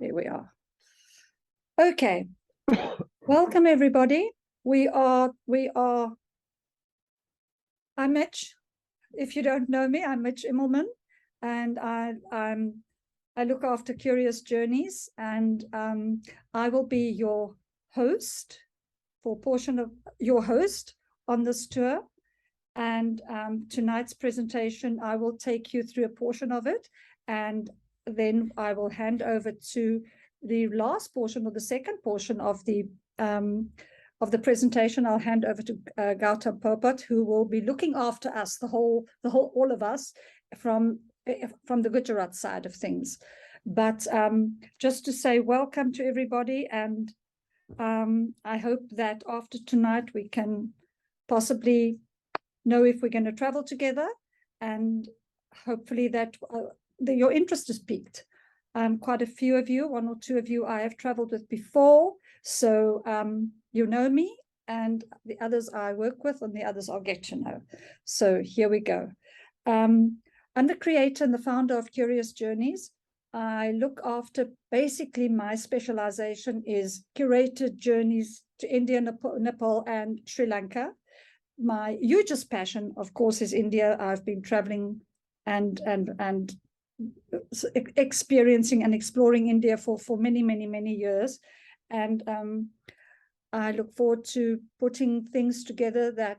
There we are. Okay. Welcome, everybody. I'm Mitch. If you don't know me, I'm Mitch Immelman, and I look after Curious Journeys, and I will be your host on this tour. And tonight's presentation, I will take you through a portion of it, and then I will hand over to the last portion, or the second portion of the presentation. I'll hand over to Gautam Popat, who will be looking after us, all of us, from the Gujarat side of things. But just to say welcome to everybody, and I hope that after tonight we can possibly know if we're going to travel together, and hopefully that your interest is piqued. Quite a few of you, one or two of you I have traveled with before, so you know me, and the others I work with, and the others I'll get to know. So here we go. I'm the creator and the founder of Curious Journeys. I look after, basically my specialization is curated journeys to India, Nepal, and Sri Lanka. My hugest passion, of course, is India. I've been traveling and experiencing and exploring India for many years, and I look forward to putting things together that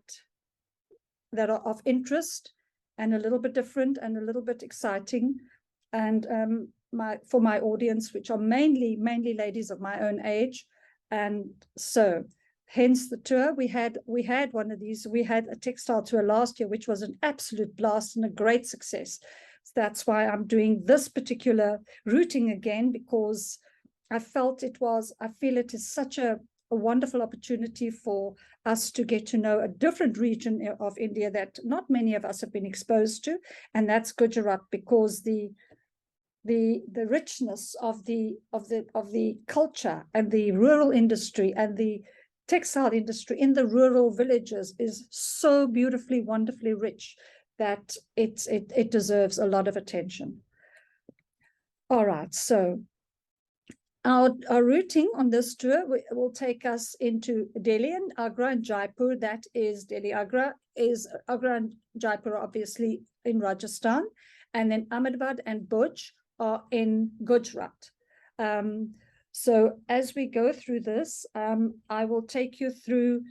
are of interest and a little bit different and a little bit exciting, and for my audience, which are mainly ladies of my own age. And so hence the tour. We had one of these. We had a textile tour last year, which was an absolute blast and a great success. So that's why I'm doing this particular routing again, because I feel it is such a wonderful opportunity for us to get to know a different region of India that not many of us have been exposed to, and that's Gujarat, because the richness of the culture and the rural industry and the textile industry in the rural villages is so beautifully, wonderfully rich that it deserves a lot of attention. All right, so our routing on this tour will take us into Delhi and Agra and Jaipur. That is Agra and Jaipur, obviously in Rajasthan, and then Ahmedabad and Bhuj are in Gujarat. So as we go through this, I will take you through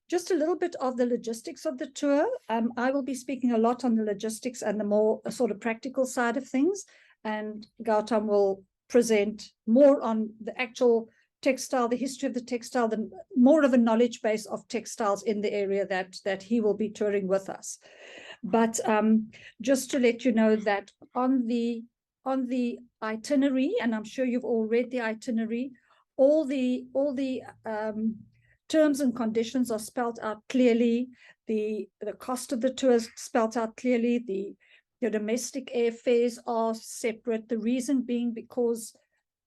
just a little bit of the logistics of the tour. I will be speaking a lot on the logistics and the more sort of practical side of things, and Gautam will present more on the actual textile, the history of the textile, more of a knowledge base of textiles in the area that he will be touring with us. But just to let you know that on the itinerary, and I'm sure you've all read the itinerary, all the terms and conditions are spelled out clearly. The cost of the tour is spelled out clearly. The domestic airfares are separate. The reason being because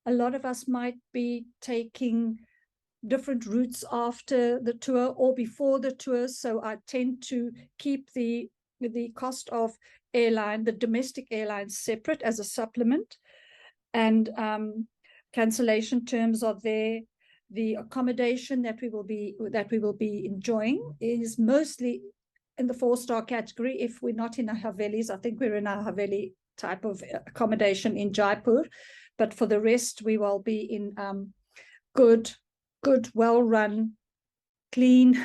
a lot of us might be taking different routes after the tour or before the tour, so I tend to keep the cost of the domestic airlines separate as a supplement, and cancellation terms are there. The accommodation that we will be enjoying is mostly in the 4-star category. If we're not in a Havelis, I think we're in a Haveli type of accommodation in Jaipur, but for the rest we will be in good, well-run, clean,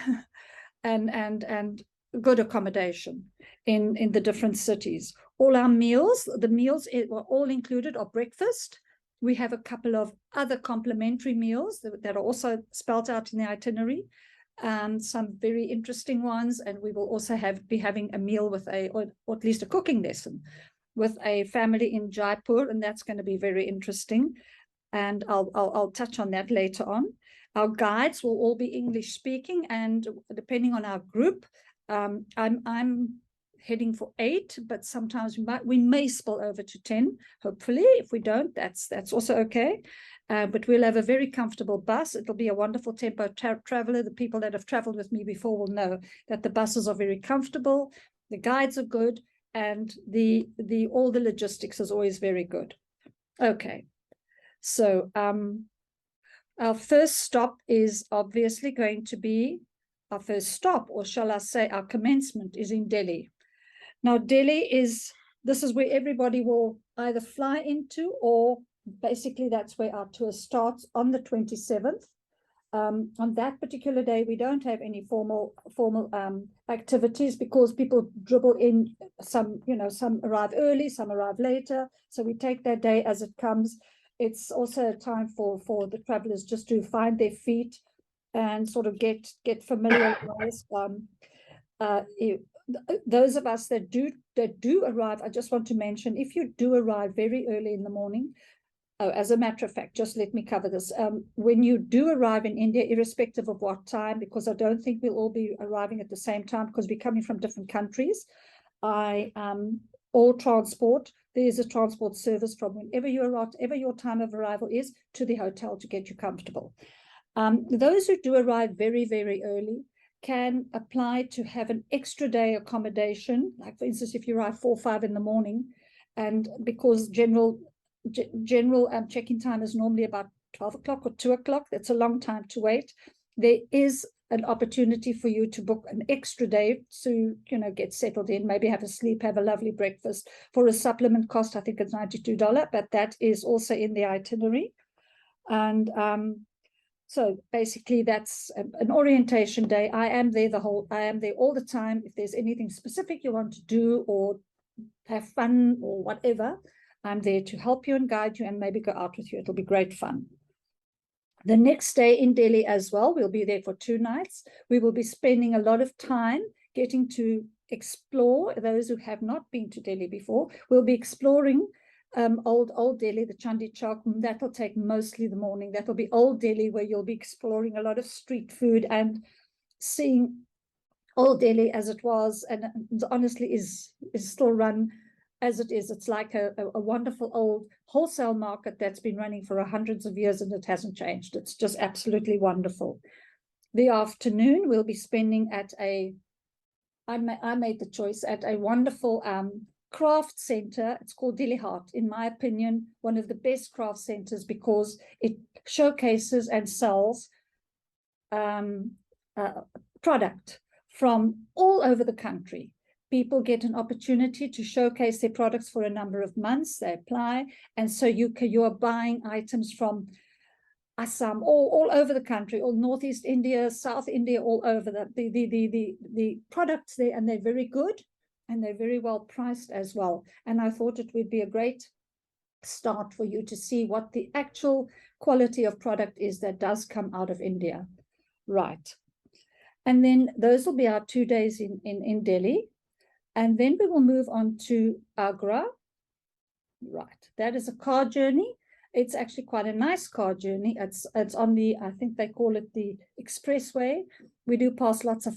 and good accommodation in the different cities. All our meals, the meals were all included are breakfast. We have a couple of other complimentary meals that are also spelled out in the itinerary, and some very interesting ones. And we will also be having a meal with or at least a cooking lesson with a family in Jaipur, and that's going to be very interesting. And I'll touch on that later on. Our guides will all be English speaking, and depending on our group, I'm heading for 8, but sometimes we may spill over to 10. Hopefully, if we don't, that's also okay. But we'll have a very comfortable bus. It'll be a wonderful tempo traveler. The people that have traveled with me before will know that the buses are very comfortable. The guides are good, and all the logistics is always very good. Okay, So our first stop is obviously going to be, our first stop, or shall I say our commencement, is in Delhi. Now, this is where everybody will either fly into, or basically that's where our tour starts on the 27th. On that particular day, we don't have any formal activities because people dribble in. Some arrive early, some arrive later. So we take that day as it comes. It's also a time for the travelers just to find their feet and sort of get familiarized. Those of us that do arrive, I just want to mention, if you do arrive very early in the morning, as a matter of fact, just let me cover this. When you do arrive in India, irrespective of what time, because I don't think we'll all be arriving at the same time because we're coming from different countries, all transport, there's a transport service from whenever you arrive, whatever your time of arrival is, to the hotel to get you comfortable. Those who do arrive very, very early can apply to have an extra day accommodation. Like, for instance, if you arrive 4 or 5 in the morning, and because general check-in time is normally about 12 o'clock or 2 o'clock, that's a long time to wait. There is an opportunity for you to book an extra day to, get settled in, maybe have a sleep, have a lovely breakfast for a supplement cost. I think it's $92, but that is also in the itinerary. And so basically that's an orientation day. I am there all the time. If there's anything specific you want to do or have fun or whatever, I'm there to help you and guide you and maybe go out with you. It'll be great fun. The next day in Delhi as well, we'll be there for 2 nights. We will be spending a lot of time getting to explore. Those who have not been to Delhi before, we'll be exploring old Delhi, the Chandi Chowk. That'll take mostly the morning. That'll be old Delhi, where you'll be exploring a lot of street food and seeing old Delhi as it was, and honestly is still run as it is. It's like a wonderful old wholesale market that's been running for hundreds of years, and it hasn't changed. It's just absolutely wonderful. The afternoon we'll be spending at I made the choice at a wonderful craft center. It's called Delhi Heart. In my opinion, one of the best craft centers because it showcases and sells product from all over the country. People get an opportunity to showcase their products for a number of months. They apply, and so you are buying items from Assam, all over the country, all Northeast India, South India, all over the products there, and they're very good and they're very well priced as well. And I thought it would be a great start for you to see what the actual quality of product is that does come out of India. Right. And then those will be our 2 days in Delhi. And then we will move on to Agra. Right. That is a car journey. It's actually quite a nice car journey. It's on the, I think they call it the expressway. We do pass lots of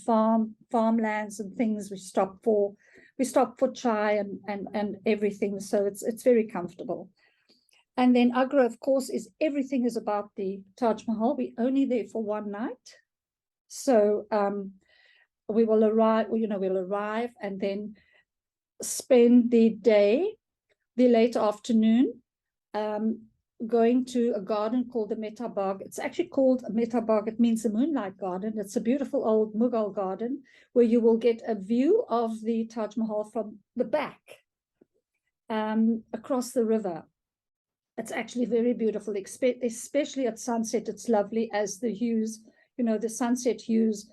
farmlands and things. We stop for chai and everything. So it's very comfortable. And then Agra, of course, everything is about the Taj Mahal. We're only there for 1 night. So we will arrive, we'll arrive and then spend the day, the late afternoon, going to a garden called the Mehta Bagh. It's actually called a Mehta Bagh. It means the moonlight garden. It's a beautiful old Mughal garden where you will get a view of the Taj Mahal from the back, across the river. It's actually very beautiful, especially at sunset. It's lovely as the hues, the sunset hues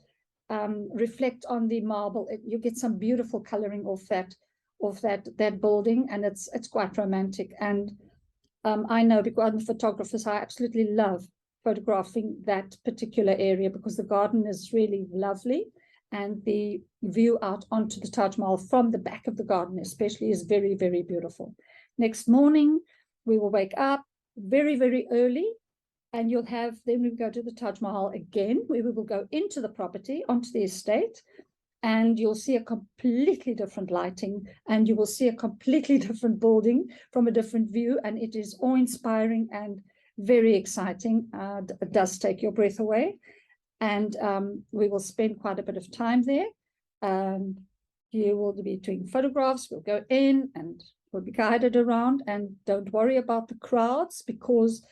reflect on the marble. You get some beautiful coloring off that building, and it's quite romantic. And I know, because I'm a photographer, so I absolutely love photographing that particular area because the garden is really lovely, and the view out onto the Taj Mahal from the back of the garden especially is very, very beautiful. Next morning, we will wake up very, very early, and then we go to the Taj Mahal again, where we will go into the property, onto the estate, and you'll see a completely different lighting, and you will see a completely different building from a different view, and it is awe-inspiring and very exciting. It does take your breath away, and we will spend quite a bit of time there. You will be doing photographs. We'll go in and we'll be guided around, and don't worry about the crowds, because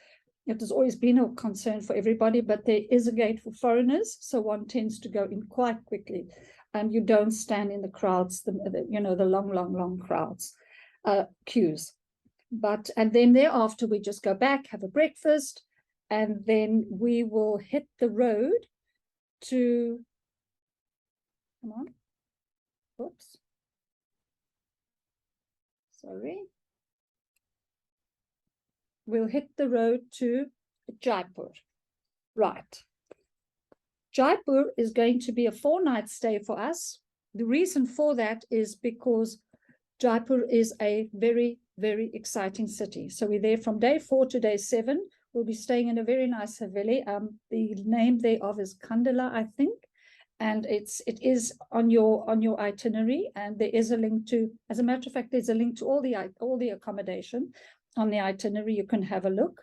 it has always been a concern for everybody, but there is a gate for foreigners, so one tends to go in quite quickly, and you don't stand in the crowds, the long crowds, queues. And then thereafter we just go back, have a breakfast, and then we will hit the road to, come on, oops, sorry. We'll hit the road to Jaipur. Right. Jaipur is going to be a 4-night stay for us. The reason for that is because Jaipur is a very, very exciting city. So we're there from day 4 to day 7. We'll be staying in a very nice haveli. The name thereof is Kandala, I think. And it is on your itinerary, and there is a link to, as a matter of fact, there's a link to all the accommodation on the itinerary. You can have a look.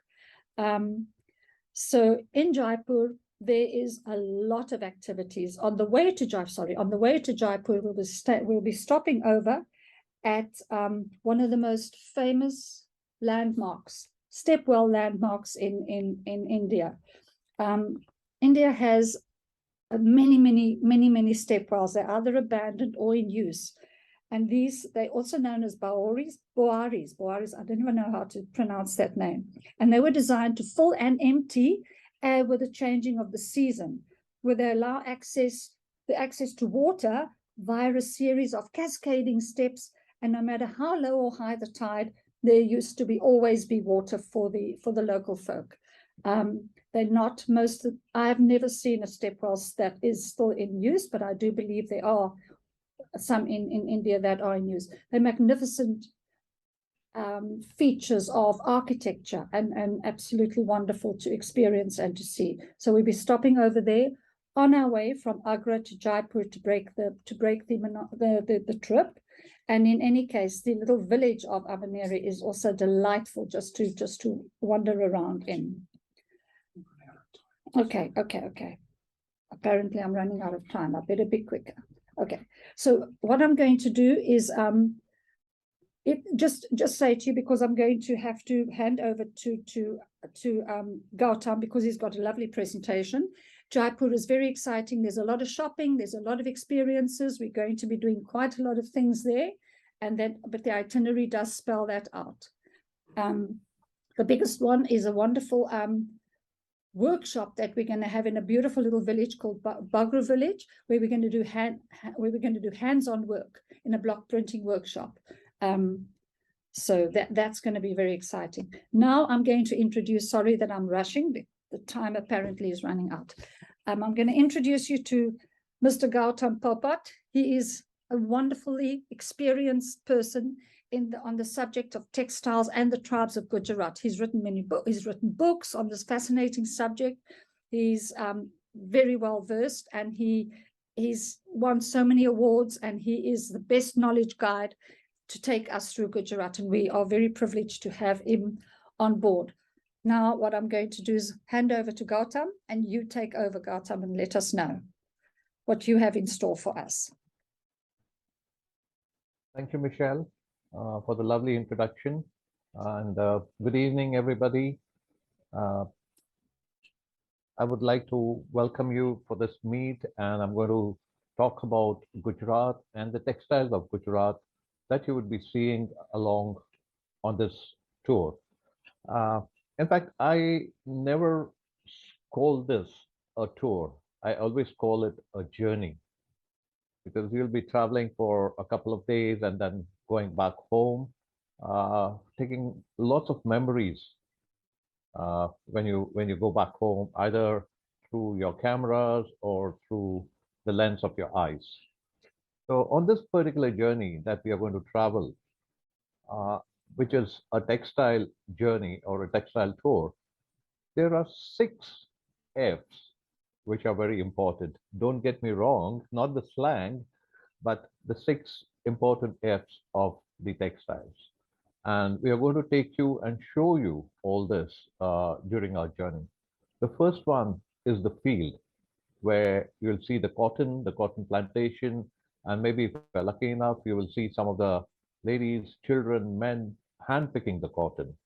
So in Jaipur, there is a lot of activities. On the way to Jaipur, we'll be stopping over at one of the most famous landmarks, stepwell landmarks in India. India has many stepwells. They're either abandoned or in use. And they're also known as Boaris. I don't even know how to pronounce that name. And they were designed to fill and empty with the changing of the season, where they allow access to water via a series of cascading steps. And no matter how low or high the tide, there used to always be water for the local folk. They're not I've never seen a stepwell that is still in use, but I do believe there are some in India that are in use. They're magnificent features of architecture and absolutely wonderful to experience and to see. So we'll be stopping over there on our way from Agra to Jaipur to break the trip. And in any case, the little village of Avaneri is also delightful just to wander around in. Okay. Apparently, I'm running out of time. I better be quicker. Okay. So what I'm going to do is just say to you, because I'm going to have to hand over to Gautam, because he's got a lovely presentation. Jaipur is very exciting. There's a lot of shopping. There's a lot of experiences. We're going to be doing quite a lot of things there, but the itinerary does spell that out. The biggest one is a wonderful workshop that we're going to have in a beautiful little village called Bagra village, where we're going to do hands-on work in a block printing workshop. So that's going to be very exciting. Now I'm going to introduce, sorry that I'm rushing, the time apparently is running out. I'm going to introduce you to Mr. Gautam Popat. He is a wonderfully experienced person on the subject of textiles and the tribes of Gujarat. He's written books on this fascinating subject. He's very well versed, and he's won so many awards, and he is the best knowledge guide to take us through Gujarat, and we are very privileged to have him on board. Now, what I'm going to do is hand over to Gautam, and you take over, Gautam, and let us know what you have in store for us. Thank you, Michelle, for the lovely introduction. And good evening, everybody. I would like to welcome you for this meet, and I'm going to talk about Gujarat and the textiles of Gujarat that you would be seeing along on this tour. In fact, I never call this a tour. I always call it a journey, because you'll be traveling for a couple of days and then going back home, taking lots of memories when you go back home, either through your cameras or through the lens of your eyes. So on this particular journey that we are going to travel, which is a textile journey or a textile tour, there are 6 F's which are very important. Don't get me wrong, not the slang, but the 6 important F's of the textiles. And we are going to take you and show you all this during our journey. The first one is the field, where you'll see the cotton plantation, and maybe if you're lucky enough, you will see some of the ladies, children, men handpicking the cotton.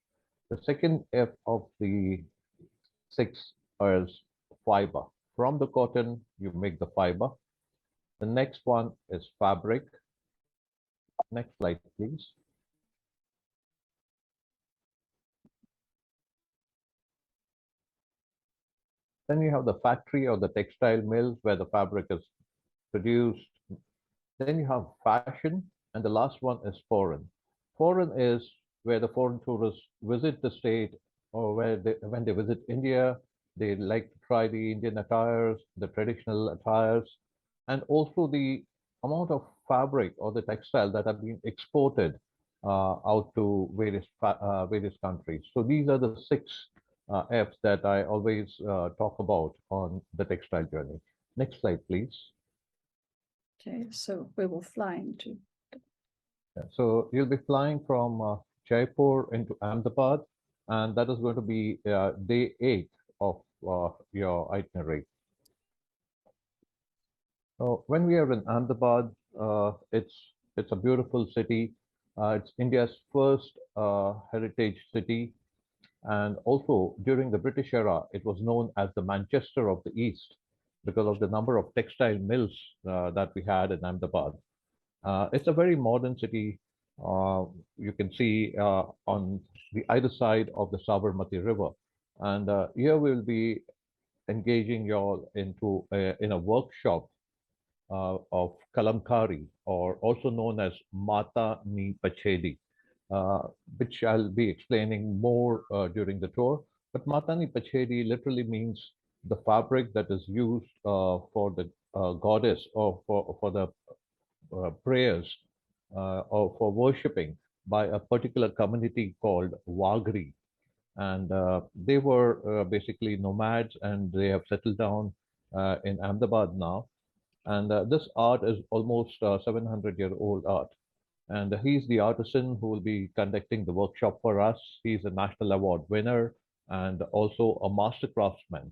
The second F of the six is fiber. From the cotton, you make the fiber. The next one is fabric. Next slide, please. Then you have the factory or the textile mills where the fabric is produced. Then you have fashion, and the last one is foreign. Foreign is where the foreign tourists visit the state, or where when they visit India, they like to try the Indian attires, the traditional attires, and also the amount of fabric or the textile that have been exported out to various countries. So these are the six F's that I always talk about on the textile journey. Next slide, please. Okay, so we will fly into. So you'll be flying from Jaipur into Ahmedabad, and that is going to be day 8 of your itinerary. So when we are in Ahmedabad, it's a beautiful city. It's India's first heritage city, and also during the British era, it was known as the Manchester of the East because of the number of textile mills that we had in Ahmedabad. It's a very modern city. You can see on the either side of the Sabarmati River. And here we'll be engaging you all into in a workshop of Kalamkari, or also known as Mata Ni Pachedi, which I'll be explaining more during the tour. But Mata Ni Pachedi literally means the fabric that is used for the goddess, or for the prayers or for worshipping by a particular community called Wagri. And they were basically nomads, and they have settled down in Ahmedabad now. And this art is almost 700-year-old art. And he's the artisan who will be conducting the workshop for us. He's a national award winner and also a master craftsman.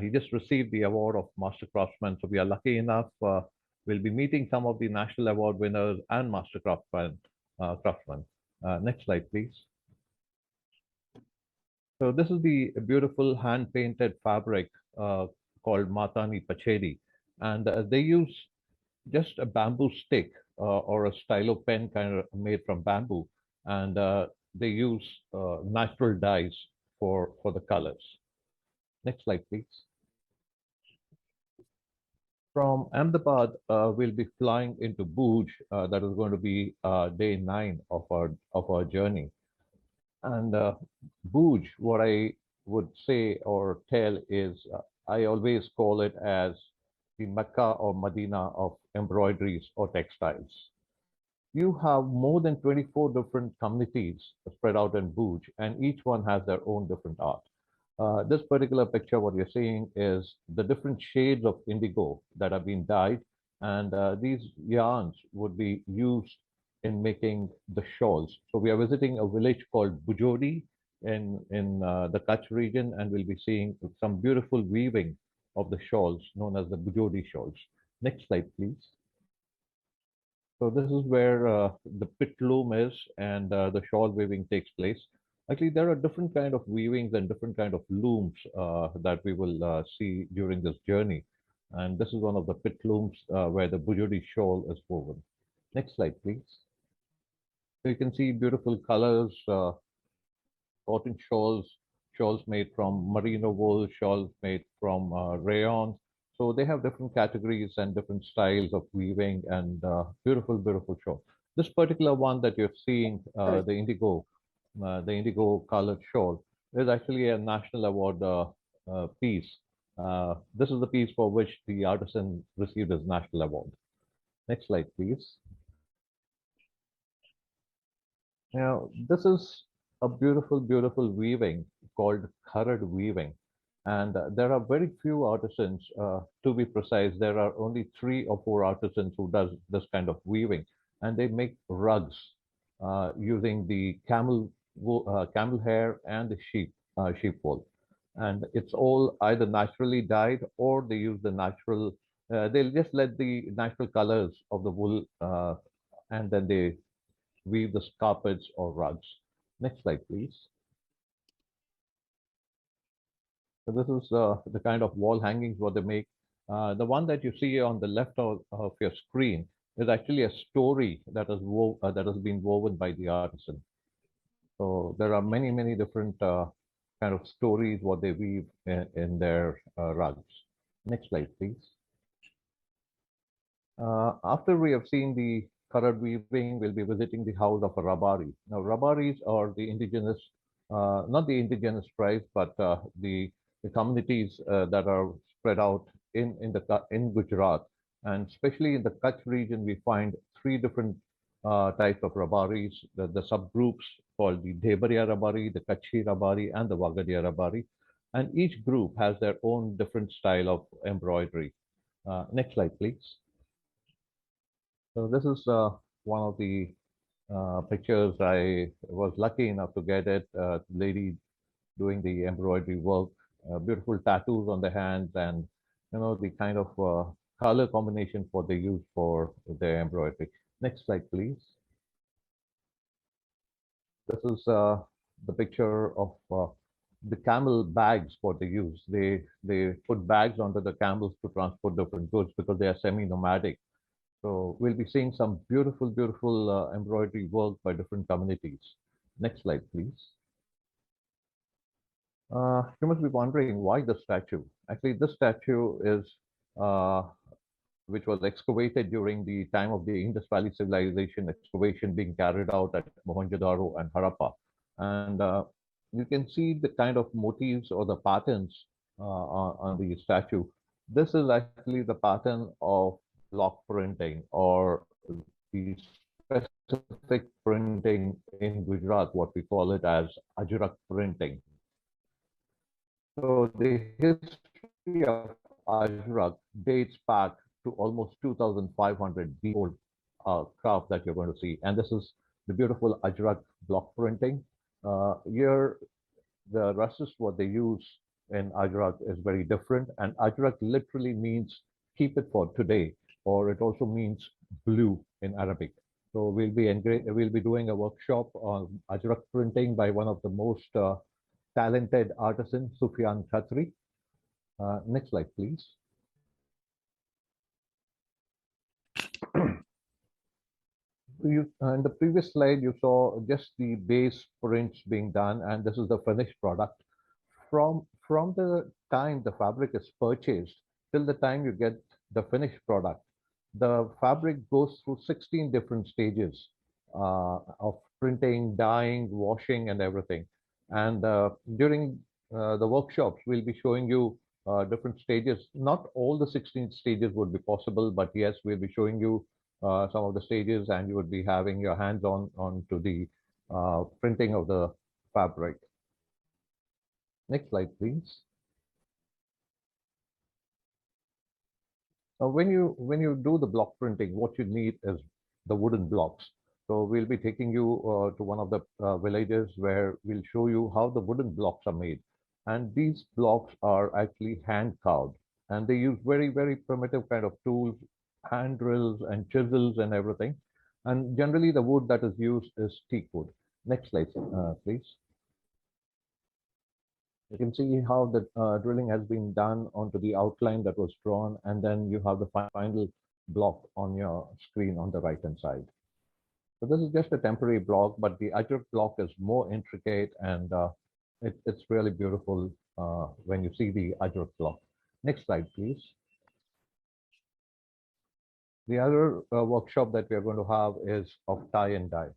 He just received the award of master craftsman. So we are lucky enough. We'll be meeting some of the national award winners and master craftsmen. Next slide, please. So this is the beautiful hand-painted fabric called Matani Pachedi. And they use just a bamboo stick or a stylo pen kind of made from bamboo. And they use natural dyes for the colors. Next slide, please. From Ahmedabad, we'll be flying into Bhuj. That is going to be day 9 of our journey. And Bhuj, what I would say or tell is, I always call it as the Mecca or Medina of embroideries or textiles. You have more than 24 different communities spread out in Bhuj, and each one has their own different art. This particular picture, what you're seeing is the different shades of indigo that have been dyed, and these yarns would be used in making the shawls. So we are visiting a village called Bujodi in the Kutch region, and we'll be seeing some beautiful weaving of the shawls known as the Bujodi shawls. Next slide, please. So this is where the pit loom is, and the shawl weaving takes place. Actually, there are different kind of weavings and different kind of looms that we will see during this journey. And this is one of the pit looms where the Bujodi shawl is woven. Next slide, please. So you can see beautiful colors, cotton shawls, shawls made from merino wool, shawls made from rayon. So they have different categories and different styles of weaving, and beautiful, beautiful shawl. This particular one that you're seeing, the indigo colored shawl, is actually a national award piece. This is the piece for which the artisan received his national award. Next slide, please. Now, this is a beautiful, beautiful weaving called Kharad weaving. And there are very few artisans, to be precise, there are only 3 or 4 artisans who does this kind of weaving. And they make rugs using the camel hair and the sheep wool. And it's all either naturally dyed, or they use the natural, they'll just let the natural colors of the wool and then they weave the carpets or rugs. Next slide, please. So this is the kind of wall hangings what they make. The one that you see on the left of your screen is actually a story that has been woven by the artisan. So there are many, many different kind of stories what they weave in their rugs. Next slide, please. After we have seen the color weaving, we'll be visiting the house of a Rabari. Now, Rabaris are the indigenous, not the indigenous tribes, but the communities that are spread out in Gujarat, and especially in the Kutch region, we find three different types of Rabaris. The subgroups called the Debaria Rabari, the Kutchi Rabari, and the Wagadia Rabari, and each group has their own different style of embroidery. Next slide, please. So this is one of the pictures. I was lucky enough to get it. Lady doing the embroidery work, beautiful tattoos on the hands, and the kind of color combination for they use for their embroidery. Next slide, please. This is the picture of the camel bags what they use. They put bags onto the camels to transport different goods because they are semi-nomadic. So we'll be seeing some beautiful, beautiful embroidery work by different communities. Next slide, please. You must be wondering why the statue. Actually, this statue is uh, which was excavated during the time of the Indus Valley civilization excavation being carried out at Mohenjo-daro and Harappa. And you can see the kind of motifs or the patterns on the statue. This is actually the pattern of block printing or the specific printing in Gujarat, what we call it as Ajrak printing. So the history of Ajrak dates back to almost 2,500 old craft that you're going to see. And this is the beautiful Ajrak block printing. Here, the rushes what they use in Ajrak is very different. And Ajrak literally means keep it for today, or it also means blue in Arabic. So we'll be doing a workshop on Ajrak printing by one of the most talented artisan, Sufyan Khatri. Next slide, please. In the previous slide, you saw just the base prints being done, and this is the finished product. From the time the fabric is purchased till the time you get the finished product, the fabric goes through 16 different stages of printing, dyeing, washing, and everything. And during the workshops, we'll be showing you different stages. Not all the 16 stages would be possible, but yes, we'll be showing you some of the stages, and you would be having your hands onto the printing of the fabric. Next slide, please. Now, when you do the block printing, what you need is the wooden blocks. So we'll be taking you to one of the villages where we'll show you how the wooden blocks are made. And these blocks are actually hand carved, and they use very, very primitive kind of tools, hand drills and chisels and everything. And generally, the wood that is used is teak wood. Next slide, please. You can see how the drilling has been done onto the outline that was drawn, and then you have the final block on your screen on the right hand side. So this is just a temporary block, but the Ajrak block is more intricate, and it's really beautiful when you see the Ajrak block. Next slide, please. The other workshop that we are going to have is of tie and dye.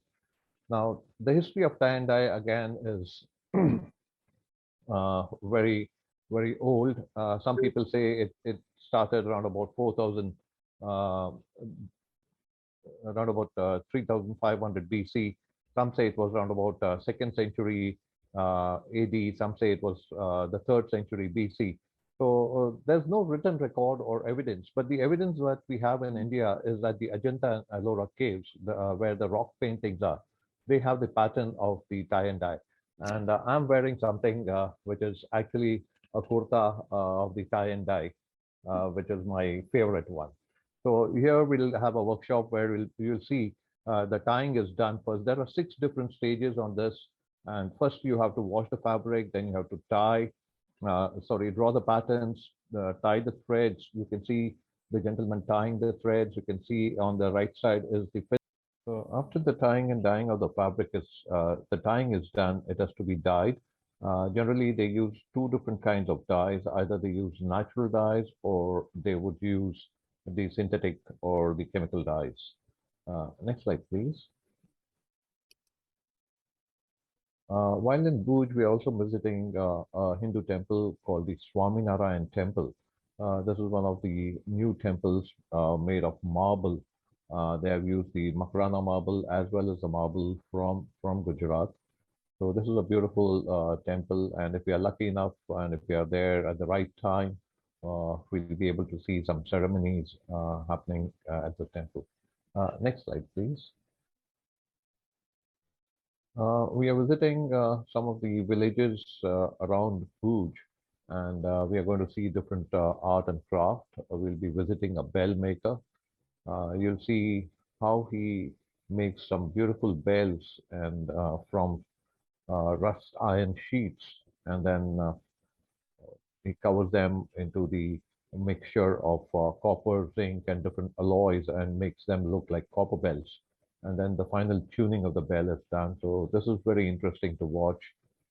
Now, the history of tie and dye again is very, very old. Some people say it started around about 4,000, around about 3,500 BC. Some say it was around about 2nd century AD. Some say it was the 3rd century BC. So there's no written record or evidence, but the evidence that we have in India is that the Ajanta and Ellora caves, where the rock paintings are, they have the pattern of the tie and dye. And I'm wearing something which is actually a kurta of the tie and dye, which is my favorite one. So here we'll have a workshop where you'll see the tying is done first. There are 6 different stages on this. And first you have to wash the fabric, then you have to tie, sorry, draw the patterns, tie the threads. You can see the gentleman tying the threads. You can see on the right side is the fit. So after the tying and dyeing of the fabric is, the tying is done, it has to be dyed. Generally, they use two different kinds of dyes. Either they use natural dyes or they would use the synthetic or the chemical dyes. Next slide, please. While in Bhuj, we are also visiting a Hindu temple called the Swaminarayan Temple. This is one of the new temples made of marble. They have used the Makrana marble as well as the marble from Gujarat. So this is a beautiful temple, and if we are lucky enough, and if we are there at the right time, we'll be able to see some ceremonies happening at the temple. Next slide, please. We are visiting some of the villages around Bhuj, and we are going to see different art and craft. We'll be visiting a bell maker. You'll see how he makes some beautiful bells and from rust iron sheets, and then he covers them into the mixture of copper, zinc, and different alloys and makes them look like copper bells. And then the final tuning of the bell is done. So this is very interesting to watch.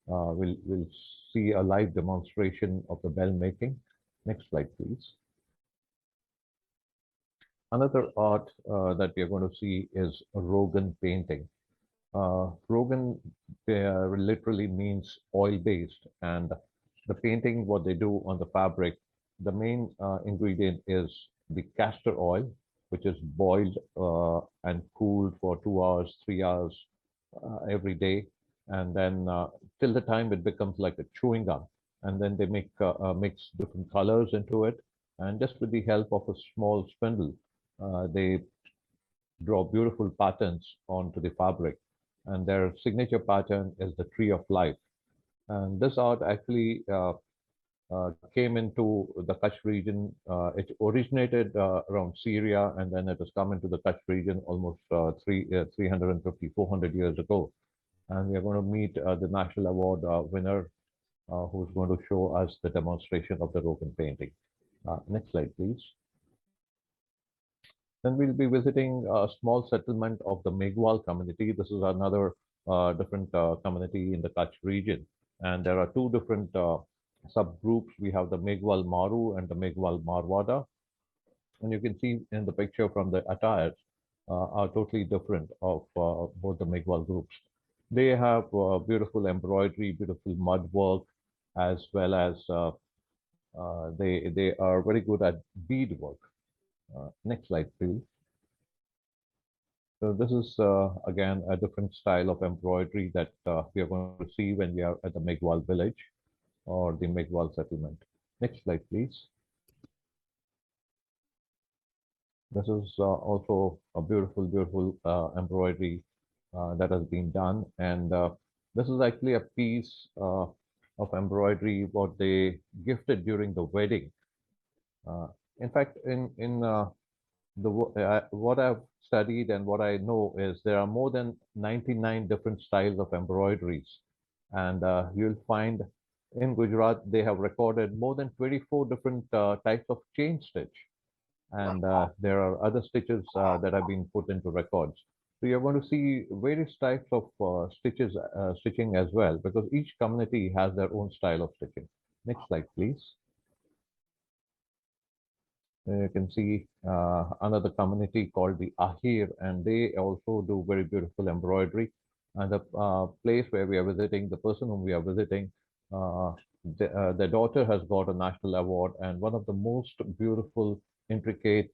We'll see a live demonstration of the bell making. Next slide, please. Another art that we are going to see is Rogan painting. Rogan literally means oil-based, and the painting, what they do on the fabric, the main ingredient is the castor oil, which is boiled and cooled for 2 hours, 3 hours every day, and then till the time it becomes like a chewing gum. And then they mix different colors into it, and just with the help of a small spindle, they draw beautiful patterns onto the fabric. And their signature pattern is the tree of life. And this art actually came into the Kutch region. It originated around Syria, and then it has come into the Kutch region almost 350, 400 years ago. And we are going to meet the National Award winner who's going to show us the demonstration of the Rogan painting. Next slide, please. Then we'll be visiting a small settlement of the Megwal community. This is another different community in the Kutch region. And there are two different subgroups. We have the Megwal Maru and the Megwal Marwada. And you can see in the picture from the attires are totally different of both the Megwal groups. They have beautiful embroidery, beautiful mud work, as well as they are very good at bead work. Next slide, please. So this is again a different style of embroidery that we are going to see when we are at the Megwal village or the Megwal settlement. Next slide, please. This is also a beautiful, beautiful embroidery that has been done. And this is actually a piece of embroidery what they gifted during the wedding. In fact, in what I've studied and what I know is there are more than 99 different styles of embroideries, and you'll find in Gujarat they have recorded more than 24 different types of chain stitch, and there are other stitches that have been put into records. So you're going to see various types of stitching as well, because each community has their own style of stitching. Next slide, please. You can see another community called the Ahir, and they also do very beautiful embroidery. And the place where we are visiting, the person whom we are visiting, uh, their daughter has got a national award, and one of the most beautiful, intricate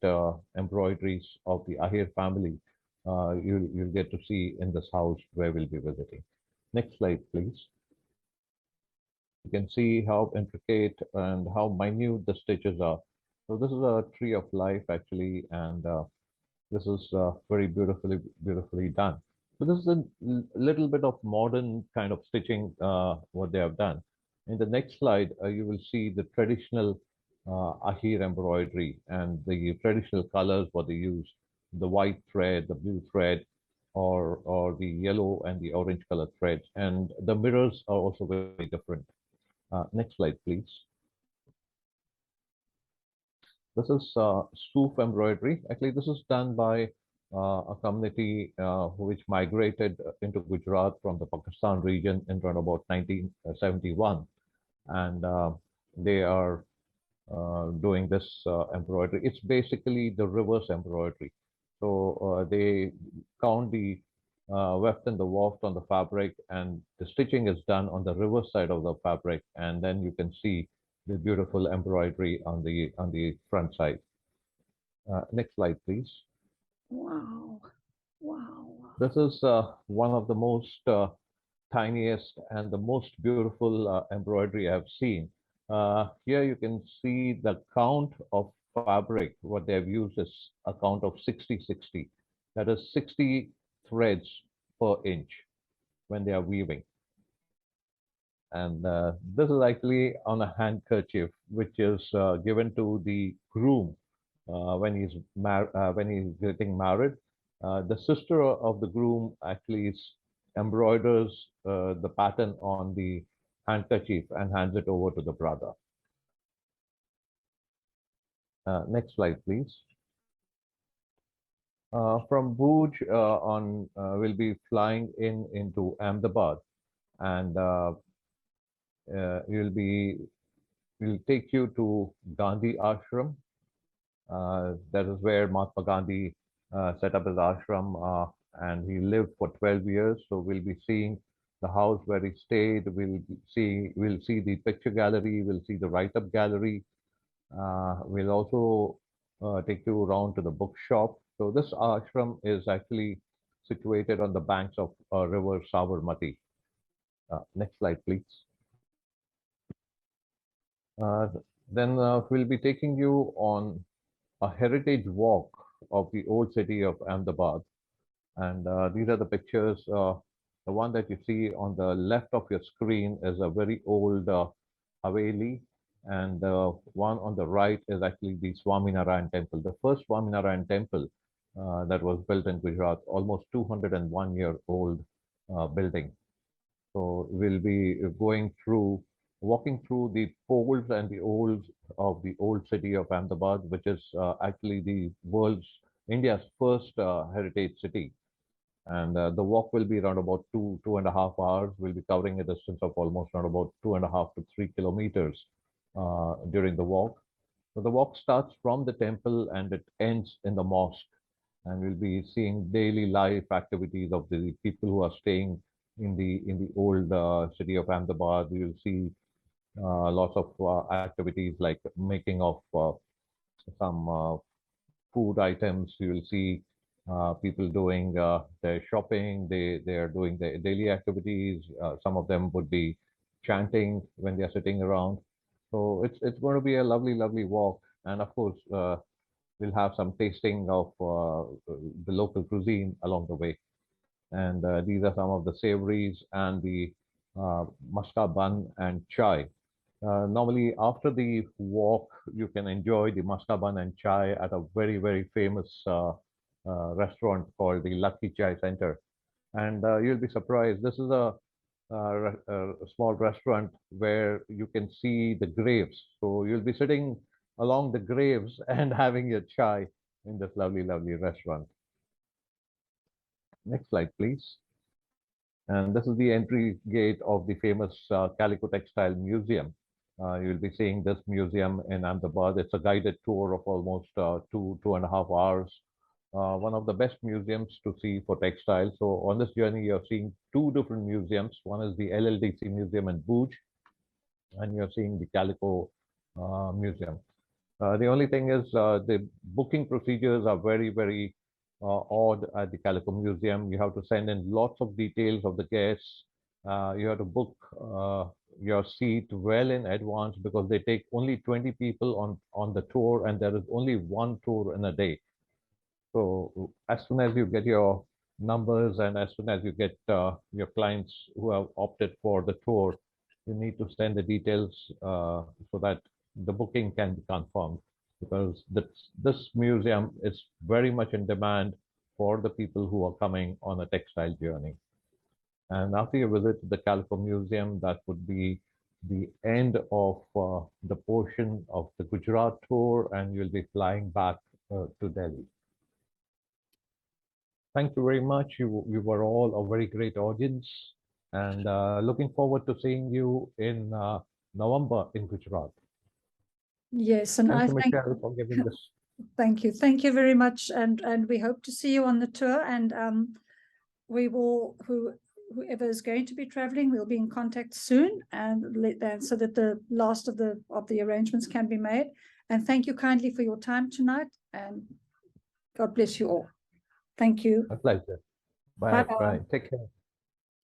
embroideries of the Ahir family you'll get to see in this house where we'll be visiting. Next slide, please. You can see how intricate and how minute the stitches are. So this is a tree of life actually, and this is very beautifully done. So this is a little bit of modern kind of stitching what they have done. In the next slide, you will see the traditional ahir embroidery and the traditional colors what they use, the white thread, the blue thread, or the yellow and the orange color threads. And the mirrors are also very different. Next slide, please. This is spoof embroidery. Actually, this is done by a community which migrated into Gujarat from the Pakistan region in around about 1971. And they are doing this embroidery. It's basically the reverse embroidery. So they count the weft and the waft on the fabric, and the stitching is done on the reverse side of the fabric, and then you can see the beautiful embroidery on the front side. Next slide, please. Wow. Wow. This is one of the most tiniest and the most beautiful embroidery I've seen. Here you can see the count of fabric. What they have used is a count of 60-60. That is 60 threads per inch when they are weaving. And this is actually on a handkerchief, which is given to the groom when he's getting married. The sister of the groom actually embroiders the pattern on the handkerchief and hands it over to the brother. Next slide, please. From Bhuj we'll be flying into Ahmedabad, and we'll take you to Gandhi Ashram. That is where Mahatma Gandhi set up his ashram, and he lived for 12 years. So we'll be seeing the house where he stayed. We'll see the picture gallery. We'll see the write-up gallery. We'll also take you around to the bookshop. So this ashram is actually situated on the banks of river Sabarmati. Next slide, please. Then we'll be taking you on a heritage walk of the old city of Ahmedabad. And these are the pictures. The one that you see on the left of your screen is a very old Haveli, and the one on the right is actually the Swaminarayan temple, the first Swaminarayan temple that was built in Gujarat, almost 201-year-old building. So we'll be walking through the folds and the olds of the old city of Ahmedabad, which is actually India's first heritage city. And the walk will be around about 2.5 hours. We'll be covering a distance of almost around about 2.5 to 3 kilometers during the walk. So the walk starts from the temple and it ends in the mosque. And we'll be seeing daily life activities of the people who are staying in the old city of Ahmedabad. You'll see lots of activities like making of some food items. You will see people doing their shopping. They are doing their daily activities. Some of them would be chanting when they are sitting around. So it's going to be a lovely walk. And of course, we'll have some tasting of the local cuisine along the way. And these are some of the savories and the maska bun and chai. Normally, after the walk, you can enjoy the maska bun and chai at a very famous restaurant called the Lucky Chai Center. And you'll be surprised. This is a small restaurant where you can see the graves. So you'll be sitting along the graves and having your chai in this lovely restaurant. Next slide, please. And this is the entry gate of the famous Calico Textile Museum. You'll be seeing this museum in Ahmedabad. It's a guided tour of almost 2.5 hours. One of the best museums to see for textiles. So on this journey, you're seeing two different museums. One is the LLDC Museum in Bhuj, and you're seeing the Calico Museum. The only thing is the booking procedures are very odd at the Calico Museum. You have to send in lots of details of the guests. You have to book your seat well in advance because they take only 20 people on the tour, and there is only one tour in a day. So as soon as you get your numbers and as soon as you get your clients who have opted for the tour, you need to send the details so that the booking can be confirmed, because this museum is very much in demand for the people who are coming on a textile journey. And after you visit the Calico Museum, that would be the end of the portion of the Gujarat tour, and you'll be flying back to Delhi. Thank you very much. You were all a very great audience, and looking forward to seeing you in November in Gujarat. Yes, and Thank I you, thank Michelle, for giving this. thank you very much, and we hope to see you on the tour, and we will whoever is going to be traveling, we'll be in contact soon, and so that the last of the arrangements can be made. And thank you kindly for your time tonight, and God bless you all. Thank you. A pleasure. Bye Bye. bye. Bye. Take care.